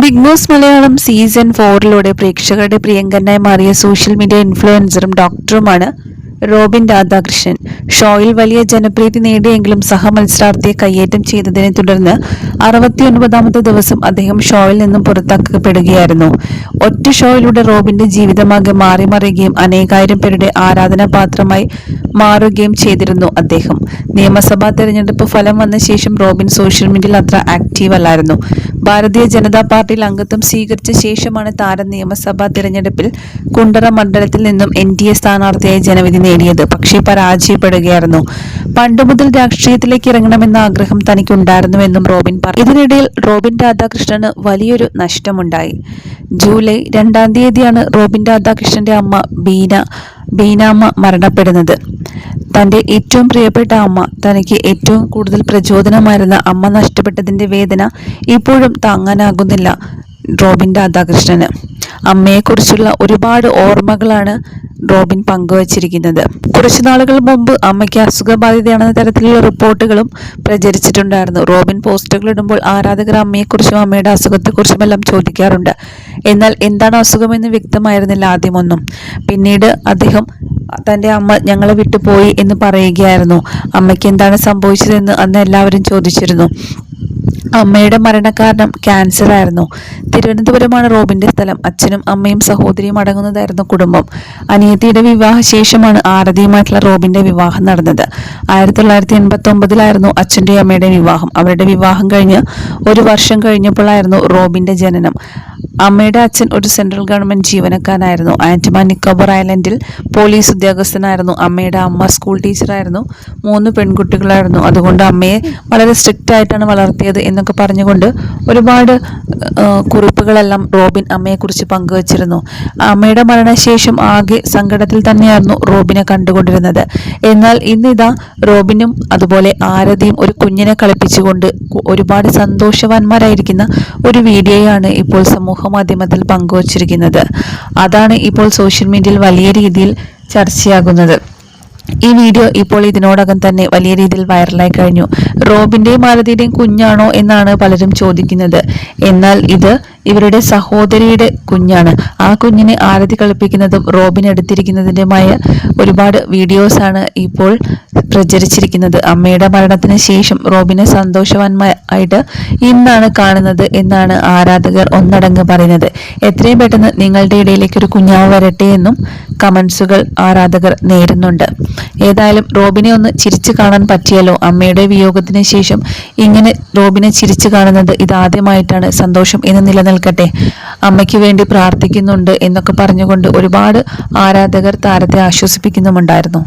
Big boss Malayalam season 4 പ്രേക്ഷകരുടെ പ്രിയങ്കരനായി മാറിയ social media ഇൻഫ്ലുവൻസറും ഡോക്ടറുമാണ് Robin Radhakrishnan. ഷോയിൽ വലിയ ജനപ്രീതി നേടിയെങ്കിലും സഹമത്സരാർത്ഥിയെ കയ്യേറ്റം ചെയ്തതിനെ തുടർന്ന് 69ാമത്തെ ദിവസം അദ്ദേഹം ഷോയിൽ നിന്നും പുറത്താക്കപ്പെടുകയായിരുന്നു. ഒറ്റ ഷോയിലൂടെ റോബിന്റെ ജീവിതമാകെ മാറിമറിയുകയും അനേകായിരം പേരുടെ ആരാധനാപാത്രമായി മാറുകയും ചെയ്തിരുന്നു അദ്ദേഹം. നിയമസഭാ തെരഞ്ഞെടുപ്പ് ഫലം വന്ന ശേഷം റോബിൻ സോഷ്യൽ മീഡിയയിൽ അത്ര ആക്റ്റീവ് അല്ലായിരുന്നു. ഭാരതീയ ജനതാ പാർട്ടിയിൽ അംഗത്വം സ്വീകരിച്ച ശേഷമാണ് താരം നിയമസഭാ തിരഞ്ഞെടുപ്പിൽ കുണ്ടറ മണ്ഡലത്തിൽ നിന്നും NDA സ്ഥാനാർത്ഥിയായി ജനവിധി നേടിയത്. പക്ഷേ പരാജയപ്പെടുകയായിരുന്നു. പണ്ടുമുതൽ രാഷ്ട്രീയത്തിലേക്ക് ഇറങ്ങണമെന്ന ആഗ്രഹം തനിക്കുണ്ടായിരുന്നുവെന്നും റോബിൻ പറഞ്ഞു. ഇതിനിടയിൽ റോബിൻ രാധാകൃഷ്ണന് വലിയൊരു നഷ്ടമുണ്ടായി. ജൂലൈ 2-ാം തീയതിയാണ് റോബിൻ രാധാകൃഷ്ണന്റെ അമ്മ ബീനാമ്മ മരണപ്പെടുന്നത്. തന്റെ ഏറ്റവും പ്രിയപ്പെട്ട അമ്മ, തനിക്ക് ഏറ്റവും കൂടുതൽ പ്രചോദനമായിരുന്ന അമ്മ നഷ്ടപ്പെട്ടതിന്റെ വേദന ഇപ്പോഴും താങ്ങാനാകുന്നില്ല റോബിൻ രാധാകൃഷ്ണന്. അമ്മയെക്കുറിച്ചുള്ള ഒരുപാട് ഓർമ്മകളാണ് റോബിൻ പങ്കുവച്ചിരിക്കുന്നത്. കുറച്ചു നാളുകൾ മുമ്പ് അമ്മയ്ക്ക് അസുഖബാധിതയാണെന്ന തരത്തിലുള്ള റിപ്പോർട്ടുകളും പ്രചരിച്ചിട്ടുണ്ടായിരുന്നു. റോബിൻ പോസ്റ്റുകൾ ഇടുമ്പോൾ ആരാധകർ അമ്മയെക്കുറിച്ചും അമ്മയുടെ അസുഖത്തെക്കുറിച്ചുമെല്ലാം ചോദിക്കാറുണ്ട്. എന്നാൽ എന്താണ് അസുഖമെന്ന് വ്യക്തമായിരുന്നില്ല ആദ്യമൊന്നും. പിന്നീട് അദ്ദേഹം തൻ്റെ അമ്മ ഞങ്ങളെ വിട്ടുപോയി എന്ന് പറയുകയായിരുന്നു. അമ്മയ്ക്ക് എന്താണ് സംഭവിച്ചതെന്ന് അന്ന് എല്ലാവരും ചോദിച്ചിരുന്നു. അമ്മയുടെ മരണകാരണം ക്യാൻസർ ആയിരുന്നു. തിരുവനന്തപുരമാണ് റോബിന്റെ സ്ഥലം. അച്ഛനും അമ്മയും സഹോദരിയും അടങ്ങുന്നതായിരുന്നു കുടുംബം. അനിയത്തിയുടെ വിവാഹശേഷമാണ് ആരതിയുമായിട്ടുള്ള റോബിന്റെ വിവാഹം നടന്നത്. 1989 അച്ഛൻ്റെയും അമ്മയുടെ വിവാഹം. അവരുടെ വിവാഹം കഴിഞ്ഞ് 1 വർഷം കഴിഞ്ഞപ്പോഴായിരുന്നു റോബിന്റെ ജനനം. അമ്മയുടെ അച്ഛൻ ഒരു സെൻട്രൽ ഗവൺമെന്റ് ജീവനക്കാരനായിരുന്നു. ആൻഡമാൻ നിക്കോബാർ ഐലൻഡിൽ പോലീസ് ഉദ്യോഗസ്ഥനായിരുന്നു. അമ്മയുടെ അമ്മ സ്കൂൾ ടീച്ചറായിരുന്നു. 3 പെൺകുട്ടികളായിരുന്നു. അതുകൊണ്ട് അമ്മയെ വളരെ സ്ട്രിക്റ്റ് ആയിട്ടാണ് വളർത്തിയത് എന്നൊക്കെ പറഞ്ഞുകൊണ്ട് ഒരുപാട് കുറിപ്പുകളെല്ലാം റോബിൻ അമ്മയെക്കുറിച്ച് പങ്കുവച്ചിരുന്നു. അമ്മയുടെ മരണശേഷം ആകെ സങ്കടത്തിൽ തന്നെയായിരുന്നു റോബിനെ കണ്ടുകൊണ്ടിരുന്നത്. എന്നാൽ ഇന്നിതാ റോബിനും അതുപോലെ ആരതിയും ഒരു കുഞ്ഞിനെ കളിപ്പിച്ചുകൊണ്ട് ഒരുപാട് സന്തോഷവാന്മാരായിരിക്കുന്ന ഒരു വീഡിയോയാണ് ഇപ്പോൾ സമൂഹ മാധ്യമത്തിൽ പങ്കുവച്ചിരിക്കുന്നത്. അതാണ് ഇപ്പോൾ സോഷ്യൽ മീഡിയയിൽ വലിയ രീതിയിൽ ചർച്ചയാകുന്നത്. ഈ വീഡിയോ ഇപ്പോൾ ഇതിനോടകം തന്നെ വലിയ രീതിയിൽ വൈറലായി കഴിഞ്ഞു. റോബിന്റെയും ആരതിയുടെയും കുഞ്ഞാണോ എന്നാണ് പലരും ചോദിക്കുന്നത്. എന്നാൽ ഇത് ഇവരുടെ സഹോദരിയുടെ കുഞ്ഞാണ്. ആ കുഞ്ഞിനെ ആരതി കളിപ്പിക്കുന്നതും റോബിൻ എടുത്തിരിക്കുന്നതിൻ്റെമായ ഒരുപാട് വീഡിയോസാണ് ഇപ്പോൾ പ്രചരിച്ചിരിക്കുന്നത്. അമ്മയുടെ മരണത്തിന് ശേഷം റോബിനെ സന്തോഷവാനായിട്ട് ഇന്നാണ് കാണുന്നത് എന്നാണ് ആരാധകർ ഒന്നടങ്ക് പറയുന്നത്. എത്രയും പെട്ടെന്ന് നിങ്ങളുടെ ഇടയിലേക്ക് ഒരു കുഞ്ഞാവ് വരട്ടെ എന്നും കമൻസുകൾ ആരാധകർ നേരുന്നുണ്ട്. ഏതായാലും റോബിനെ ഒന്ന് ചിരിച്ചു കാണാൻ പറ്റിയല്ലോ. അമ്മയുടെ വിയോഗത്തിന് ശേഷം ഇങ്ങനെ റോബിനെ ചിരിച്ചു കാണുന്നത് ഇതാദ്യമായിട്ടാണ്. സന്തോഷം എന്ന് നിലനിൽക്കട്ടെ, അമ്മയ്ക്ക് വേണ്ടി പ്രാർത്ഥിക്കുന്നുണ്ട് എന്നൊക്കെ പറഞ്ഞുകൊണ്ട് ഒരുപാട് ആരാധകർ താരത്തെ ആശ്വസിപ്പിക്കുന്നുമുണ്ടായിരുന്നു.